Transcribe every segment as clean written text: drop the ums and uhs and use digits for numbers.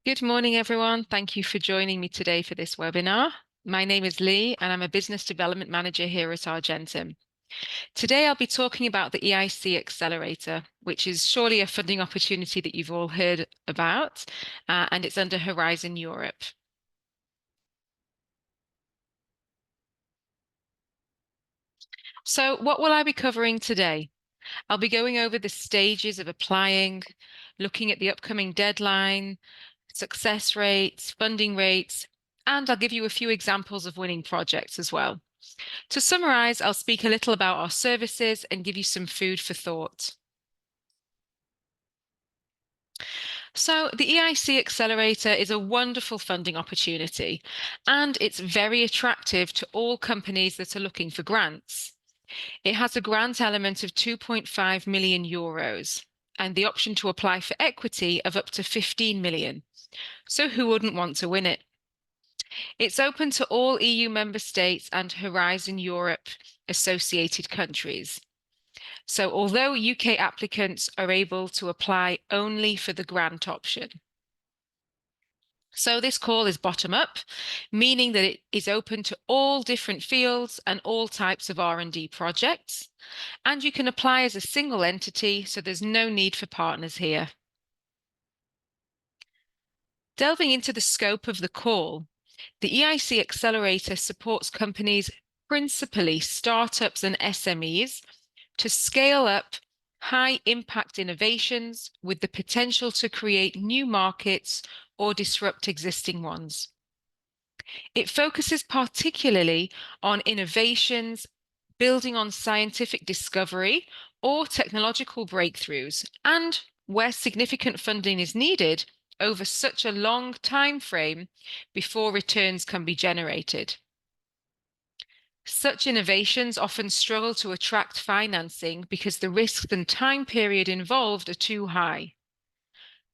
Good morning, everyone. Thank you for joining me today for this webinar. My name is Lee, and I'm a Business Development Manager here at Argentum. Today, I'll be talking about the EIC Accelerator, which is surely a funding opportunity that you've all heard about, and it's under Horizon Europe. So what will I be covering today? I'll be going over the stages of applying, looking at the upcoming deadline, success rates, funding rates, and I'll give you a few examples of winning projects as well. To summarize, I'll speak a little about our services and give you some food for thought. So the EIC Accelerator is a wonderful funding opportunity, and it's very attractive to all companies that are looking for grants. It has a grant element of 2.5 million euros and the option to apply for equity of up to 15 million. So who wouldn't want to win it? It's open to all EU member states and Horizon Europe associated countries. So although UK applicants are able to apply only for the grant option. So this call is bottom up, meaning that it is open to all different fields and all types of R&D projects. And you can apply as a single entity, so there's no need for partners here. Delving into the scope of the call, the EIC Accelerator supports companies, principally startups and SMEs, to scale up high impact innovations with the potential to create new markets or disrupt existing ones. It focuses particularly on innovations building on scientific discovery or technological breakthroughs, and where significant funding is needed over such a long time frame before returns can be generated. Such innovations often struggle to attract financing because the risks and time period involved are too high.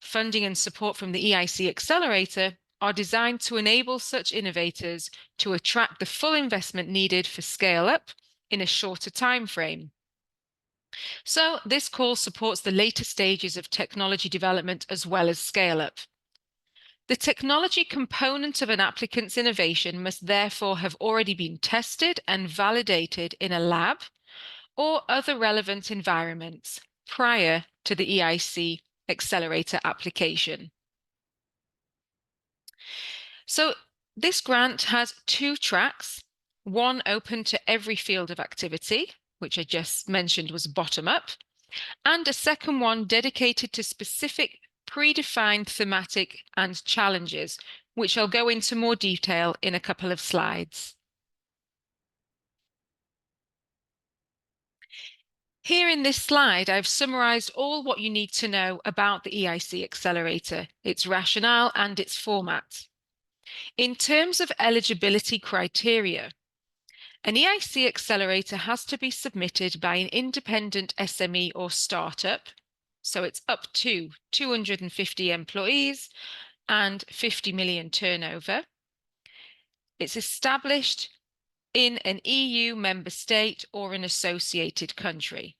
Funding and support from the EIC Accelerator are designed to enable such innovators to attract the full investment needed for scale-up in a shorter time frame. So this call supports the later stages of technology development as well as scale-up. The technology component of an applicant's innovation must therefore have already been tested and validated in a lab or other relevant environments prior to the EIC Accelerator application. So this grant has two tracks, one open to every field of activity, which I just mentioned was bottom up, and a second one dedicated to specific predefined thematic and challenges, which I'll go into more detail in a couple of slides. Here in this slide, I've summarized all what you need to know about the EIC Accelerator, its rationale and its format. In terms of eligibility criteria, an EIC Accelerator has to be submitted by an independent SME or startup, so it's up to 250 employees and 50 million turnover. It's established in an EU member state or an associated country.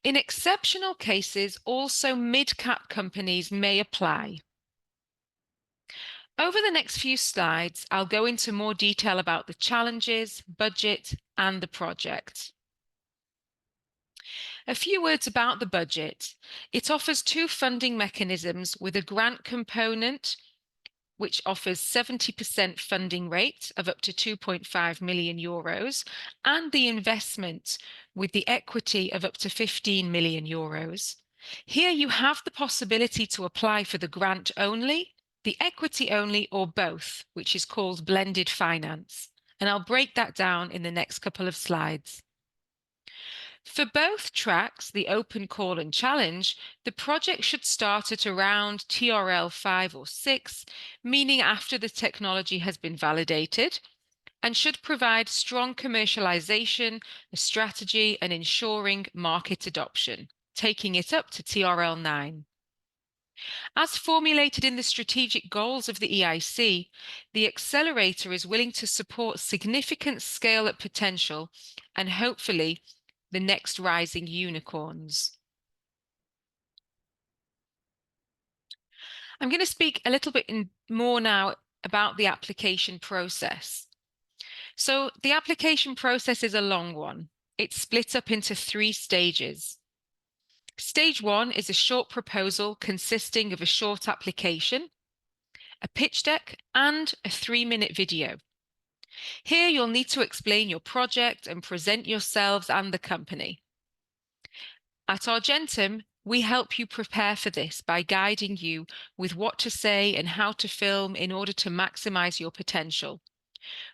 In exceptional cases, also mid-cap companies may apply. Over the next few slides, I'll go into more detail about the challenges, budget, and the project. A few words about the budget. It offers two funding mechanisms with a grant component, which offers 70% funding rate of up to 2.5 million euros, and the investment with the equity of up to 15 million euros. Here you have the possibility to apply for the grant only, the equity only, or both, which is called blended finance. And I'll break that down in the next couple of slides. For both tracks, the open call and challenge, the project should start at around TRL 5 or 6, meaning after the technology has been validated, and should provide strong commercialization, a strategy, and ensuring market adoption, taking it up to TRL 9. As formulated in the strategic goals of the EIC, the accelerator is willing to support significant scale-up potential and hopefully the next rising unicorns. I'm going to speak a little bit more now about the application process. So the application process is a long one. It's split up into 3 stages. Stage 1 is a short proposal consisting of a short application, a pitch deck, and a 3-minute video. Here you'll need to explain your project and present yourselves and the company. At Argentum, we help you prepare for this by guiding you with what to say and how to film in order to maximize your potential.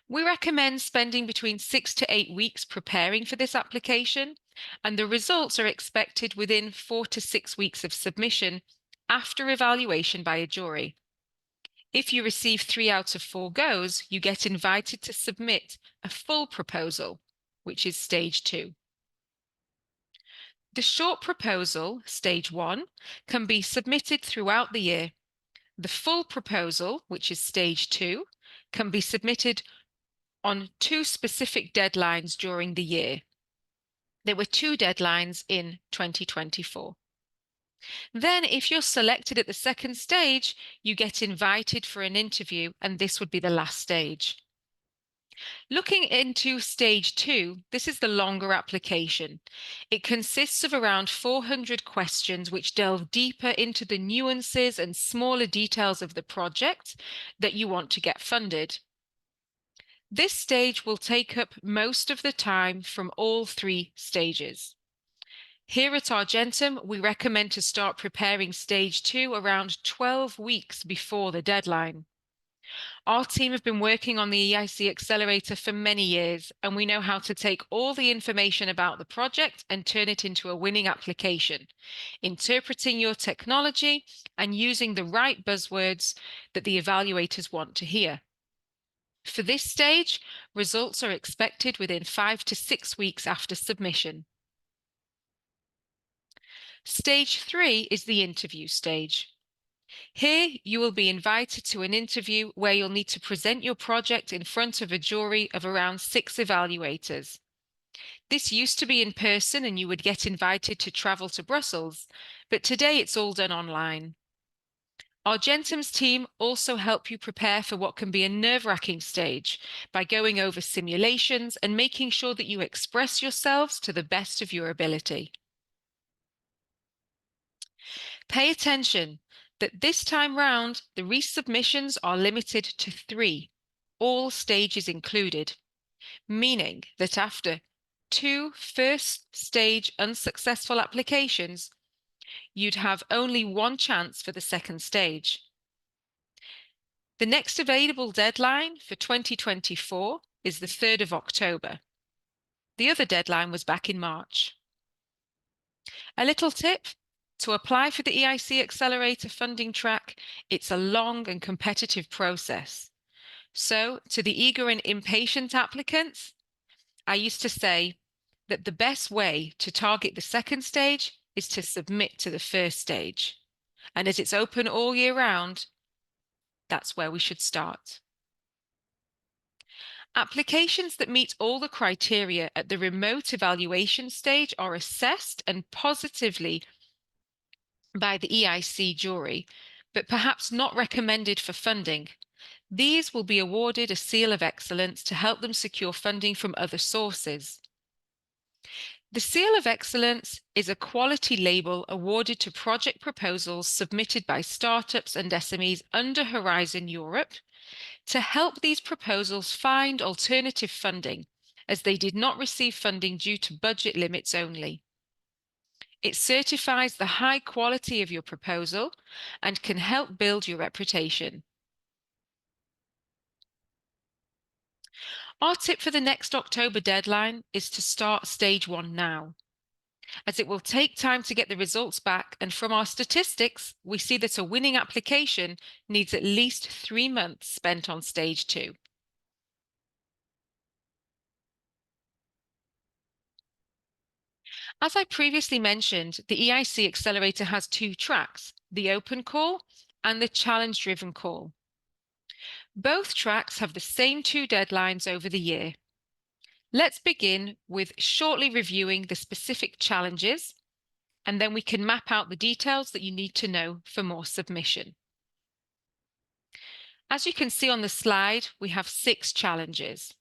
We recommend spending between 6 to 8 weeks preparing for this application, and the results are expected within 4 to 6 weeks of submission after evaluation by a jury. If you receive 3 out of 4 goes, you get invited to submit a full proposal, which is stage 2. The short proposal, stage 1, can be submitted throughout the year. The full proposal, which is stage 2, can be submitted on 2 specific deadlines during the year. There were 2 deadlines in 2024. Then, if you're selected at the second stage, you get invited for an interview, and this would be the last stage. Looking into stage 2, this is the longer application. It consists of around 400 questions which delve deeper into the nuances and smaller details of the project that you want to get funded. This stage will take up most of the time from all 3 stages. Here at Argentum, we recommend to start preparing stage 2 around 12 weeks before the deadline. Our team have been working on the EIC Accelerator for many years, and we know how to take all the information about the project and turn it into a winning application, interpreting your technology and using the right buzzwords that the evaluators want to hear. For this stage, results are expected within 5 to 6 weeks after submission. Stage 3 is the interview stage. Here, you will be invited to an interview where you'll need to present your project in front of a jury of around 6 evaluators. This used to be in person and you would get invited to travel to Brussels, but today it's all done online. Argentum's team also help you prepare for what can be a nerve-wracking stage by going over simulations and making sure that you express yourselves to the best of your ability. Pay attention that this time round, the resubmissions are limited to 3, all stages included, meaning that after 2 first-stage unsuccessful applications, you'd have only 1 chance for the second stage. The next available deadline for 2024 is the 3rd of October. The other deadline was back in March. A little tip: to apply for the EIC Accelerator funding track, it's a long and competitive process. So, to the eager and impatient applicants, I used to say that the best way to target the second stage is to submit to the first stage. And as it's open all year round, that's where we should start. Applications that meet all the criteria at the remote evaluation stage are assessed and positively by the EIC jury, but perhaps not recommended for funding. These will be awarded a seal of excellence to help them secure funding from other sources. The Seal of Excellence is a quality label awarded to project proposals submitted by startups and SMEs under Horizon Europe to help these proposals find alternative funding, as they did not receive funding due to budget limits only. It certifies the high quality of your proposal and can help build your reputation. Our tip for the next October deadline is to start stage 1 now, as it will take time to get the results back, and from our statistics, we see that a winning application needs at least 3 months spent on stage 2. As I previously mentioned, the EIC Accelerator has 2 tracks, the open call and the challenge-driven call. Both tracks have the same 2 deadlines over the year. Let's begin with shortly reviewing the specific challenges, and then we can map out the details that you need to know for more submission. As you can see on the slide, we have 6 challenges.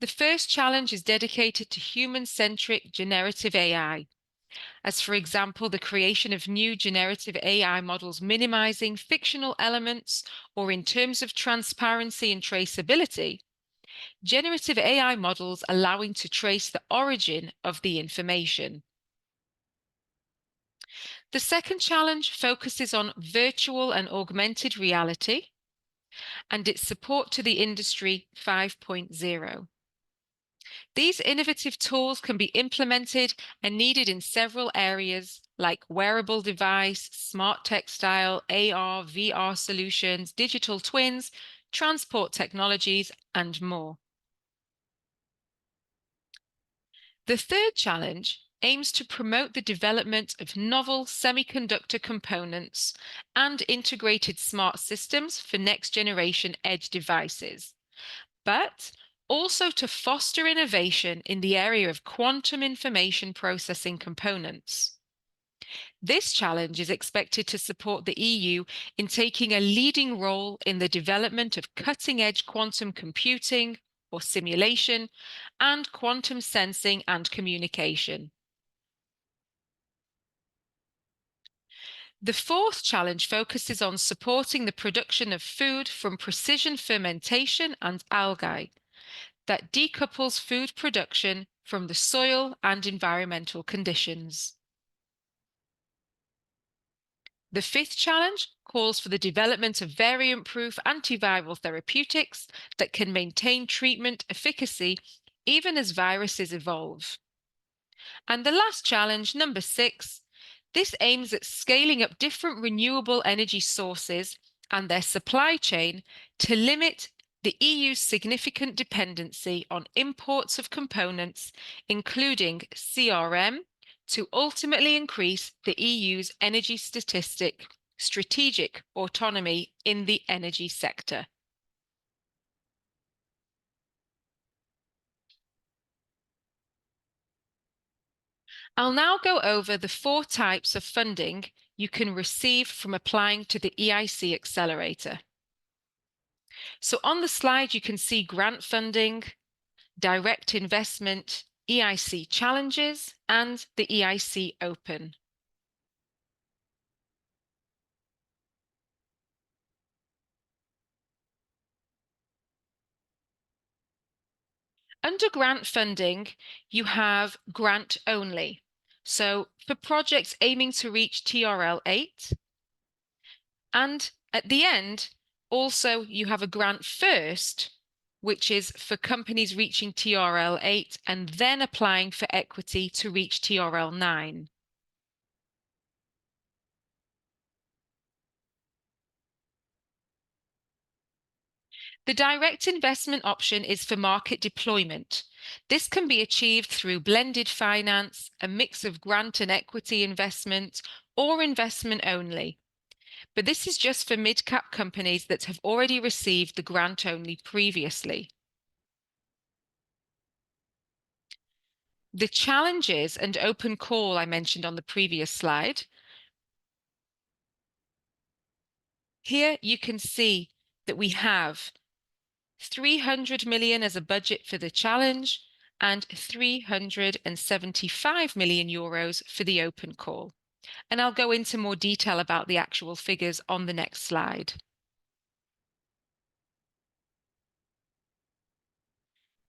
The first challenge is dedicated to human-centric generative AI, as for example, the creation of new generative AI models minimizing fictional elements, or in terms of transparency and traceability, generative AI models allowing to trace the origin of the information. The second challenge focuses on virtual and augmented reality and its support to the Industry 5.0. These innovative tools can be implemented and needed in several areas like wearable device, smart textile, AR, VR solutions, digital twins, transport technologies, and more. The third challenge aims to promote the development of novel semiconductor components and integrated smart systems for next-generation edge devices, but also to foster innovation in the area of quantum information processing components. This challenge is expected to support the EU in taking a leading role in the development of cutting-edge quantum computing or simulation and quantum sensing and communication. The fourth challenge focuses on supporting the production of food from precision fermentation and algae that decouples food production from the soil and environmental conditions. The fifth challenge calls for the development of variant-proof antiviral therapeutics that can maintain treatment efficacy even as viruses evolve. And the last challenge, number 6, this aims at scaling up different renewable energy sources and their supply chain to limit the EU's significant dependency on imports of components, including CRM, to ultimately increase the EU's energy strategic autonomy in the energy sector. I'll now go over the 4 types of funding you can receive from applying to the EIC Accelerator. So on the slide, you can see grant funding, direct investment, EIC challenges, and the EIC Open. Under grant funding, you have grant only. So for projects aiming to reach TRL 8, and at the end, also you have a grant first, which is for companies reaching TRL 8 and then applying for equity to reach TRL 9. The direct investment option is for market deployment. This can be achieved through blended finance, a mix of grant and equity investment, or investment only. But this is just for mid-cap companies that have already received the grant only previously. The challenges and open call I mentioned on the previous slide. Here you can see that we have 300 million as a budget for the challenge and 375 million euros for the open call. And I'll go into more detail about the actual figures on the next slide.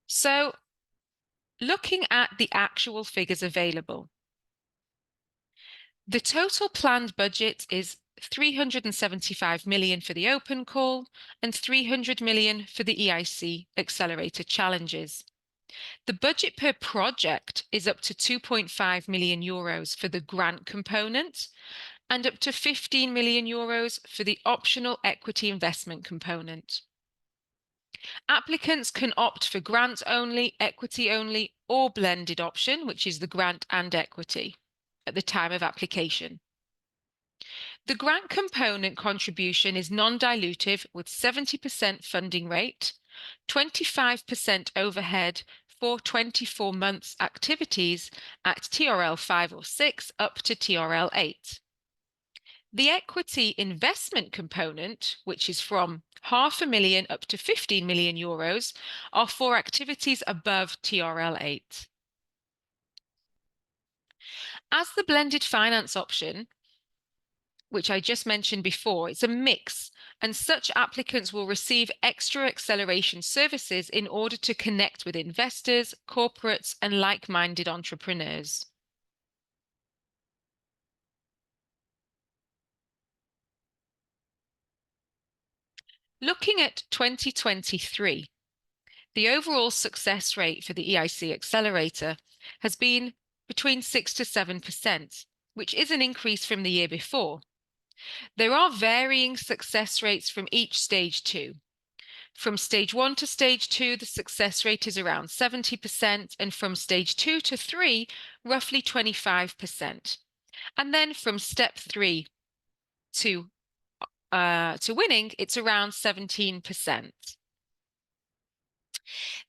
So, looking at the actual figures available, the total planned budget is 375 million for the open call and 300 million for the EIC Accelerator challenges. The budget per project is up to 2.5 million euros for the grant component and up to 15 million euros for the optional equity investment component. Applicants can opt for grant only, equity only, or blended option, which is the grant and equity at the time of application. The grant component contribution is non-dilutive with 70% funding rate, 25% overhead for 24 months activities at TRL 5 or 6 up to TRL 8. The equity investment component, which is from €500,000 up to €15 million, are for activities above TRL 8. As the blended finance option, which I just mentioned before, it's a mix, and such applicants will receive extra acceleration services in order to connect with investors, corporates, and like-minded entrepreneurs. Looking at 2023, the overall success rate for the EIC Accelerator has been between 6 to 7%, which is an increase from the year before. There are varying success rates from each stage too. From stage 1 to stage 2, the success rate is around 70%, and from stage 2 to 3, roughly 25%. And then from step 3 to winning, it's around 17%.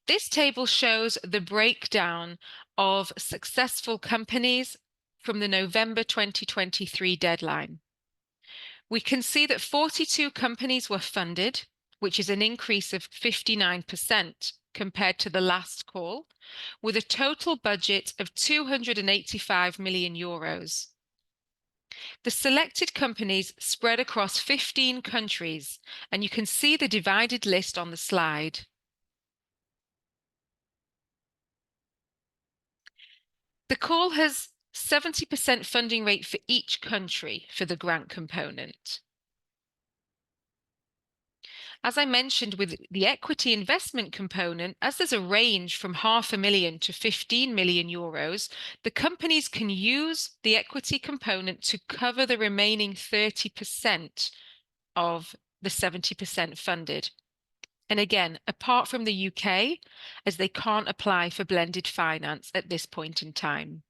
This table shows the breakdown of successful companies from the November 2023 deadline. We can see that 42 companies were funded, which is an increase of 59% compared to the last call, with a total budget of €285 million. The selected companies spread across 15 countries, and you can see the divided list on the slide. The call has 70% funding rate for each country for the grant component. As I mentioned with the equity investment component, as there's a range from €500,000 to €15 million, the companies can use the equity component to cover the remaining 30% of the 70% funded. And again, apart from the UK, as they can't apply for blended finance at this point in time.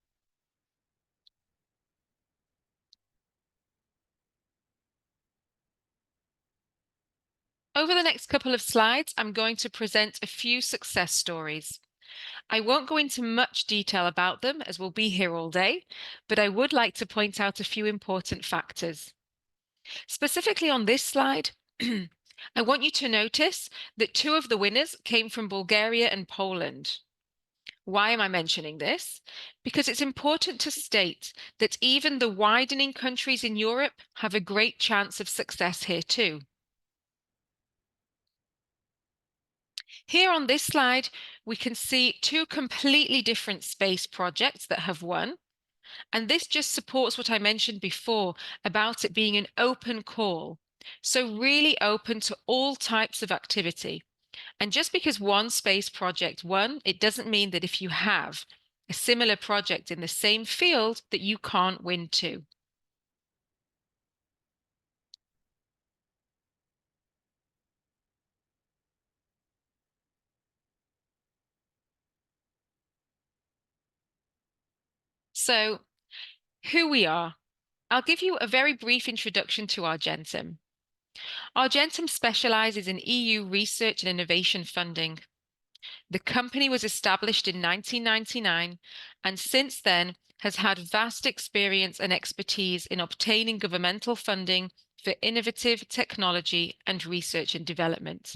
Over the next couple of slides, I'm going to present a few success stories. I won't go into much detail about them as we'll be here all day, but I would like to point out a few important factors. Specifically on this slide, I want you to notice that 2 of the winners came from Bulgaria and Poland. Why am I mentioning this? Because it's important to state that even the widening countries in Europe have a great chance of success here too. Here on this slide, we can see 2 completely different space projects that have won. And this just supports what I mentioned before about it being an open call. So really open to all types of activity. And just because one space project won, it doesn't mean that if you have a similar project in the same field that you can't win too. So who we are. I'll give you a very brief introduction to Argentum. Argentum specializes in EU research and innovation funding. The company was established in 1999 and since then has had vast experience and expertise in obtaining governmental funding for innovative technology and research and development.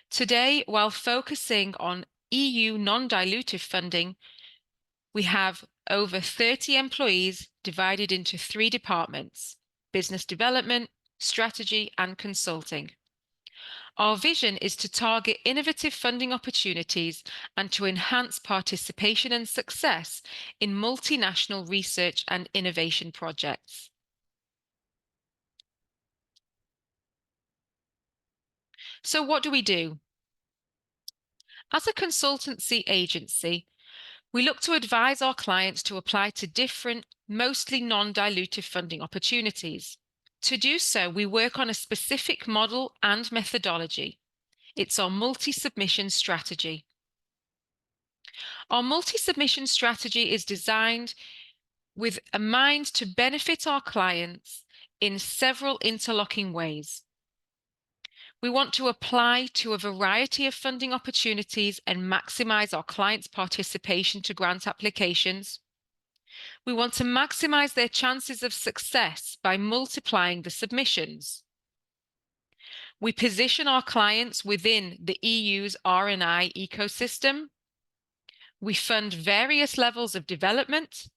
Today, while focusing on EU non-dilutive funding, we have over 30 employees divided into 3 departments: business development, strategy, and consulting. Our vision is to target innovative funding opportunities and to enhance participation and success in multinational research and innovation projects. So what do we do? As a consultancy agency, we look to advise our clients to apply to different, mostly non-dilutive funding opportunities. To do so, we work on a specific model and methodology. It's our multi-submission strategy. Our multi-submission strategy is designed with a mind to benefit our clients in several interlocking ways. We want to apply to a variety of funding opportunities and maximize our clients' participation to grant applications. We want to maximize their chances of success by multiplying the submissions. We position our clients within the EU's R&I ecosystem. We fund various levels of development,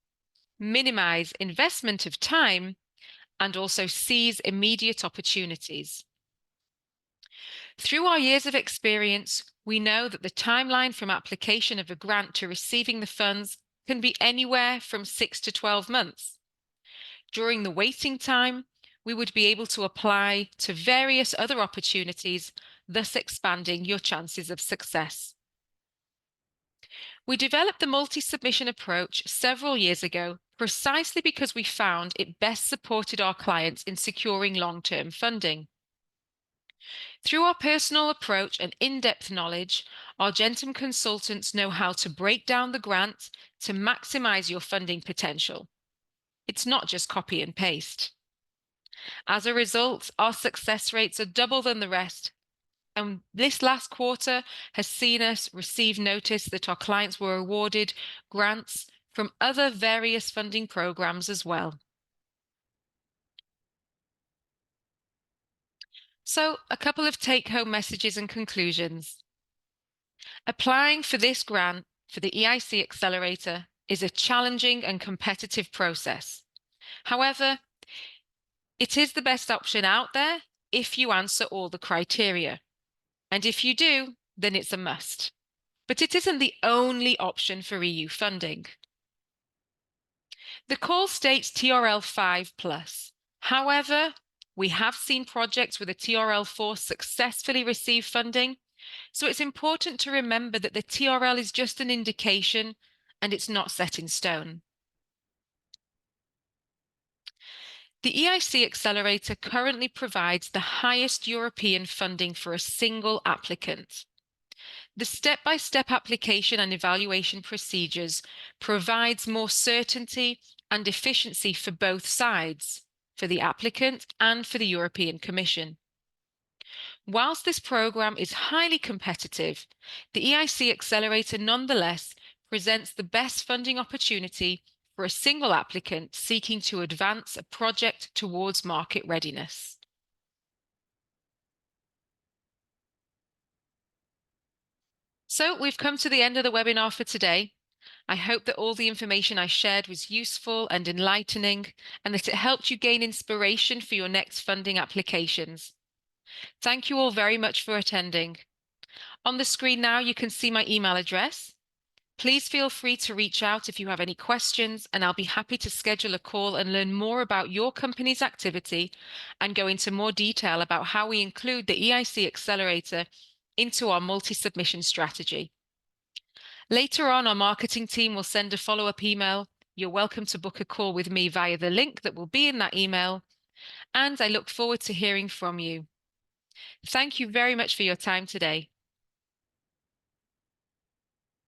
minimize investment of time, and also seize immediate opportunities. Through our years of experience, we know that the timeline from application of a grant to receiving the funds can be anywhere from 6 to 12 months. During the waiting time, we would be able to apply to various other opportunities, thus expanding your chances of success. We developed the multi-submission approach several years ago precisely because we found it best supported our clients in securing long-term funding. Through our personal approach and in-depth knowledge, our Argentum consultants know how to break down the grant to maximize your funding potential. It's not just copy and paste. As a result, our success rates are double than the rest. And this last quarter has seen us receive notice that our clients were awarded grants from other various funding programs as well. So, a couple of take-home messages and conclusions. Applying for this grant for the EIC Accelerator is a challenging and competitive process. However, it is the best option out there if you answer all the criteria. And if you do, then it's a must. But it isn't the only option for EU funding. The call states TRL 5+. However, we have seen projects with a TRL 4 successfully receive funding, so it's important to remember that the TRL is just an indication and it's not set in stone. The EIC Accelerator currently provides the highest European funding for a single applicant. The step-by-step application and evaluation procedures provides more certainty and efficiency for both sides, for the applicant and for the European Commission. Whilst this program is highly competitive, the EIC Accelerator nonetheless presents the best funding opportunity for a single applicant seeking to advance a project towards market readiness. So we've come to the end of the webinar for today. I hope that all the information I shared was useful and enlightening, and that it helped you gain inspiration for your next funding applications. Thank you all very much for attending. On the screen now, you can see my email address. Please feel free to reach out if you have any questions, and I'll be happy to schedule a call and learn more about your company's activity and go into more detail about how we include the EIC Accelerator into our multi-submission strategy. Later on, our marketing team will send a follow-up email. You're welcome to book a call with me via the link that will be in that email, and I look forward to hearing from you. Thank you very much for your time today.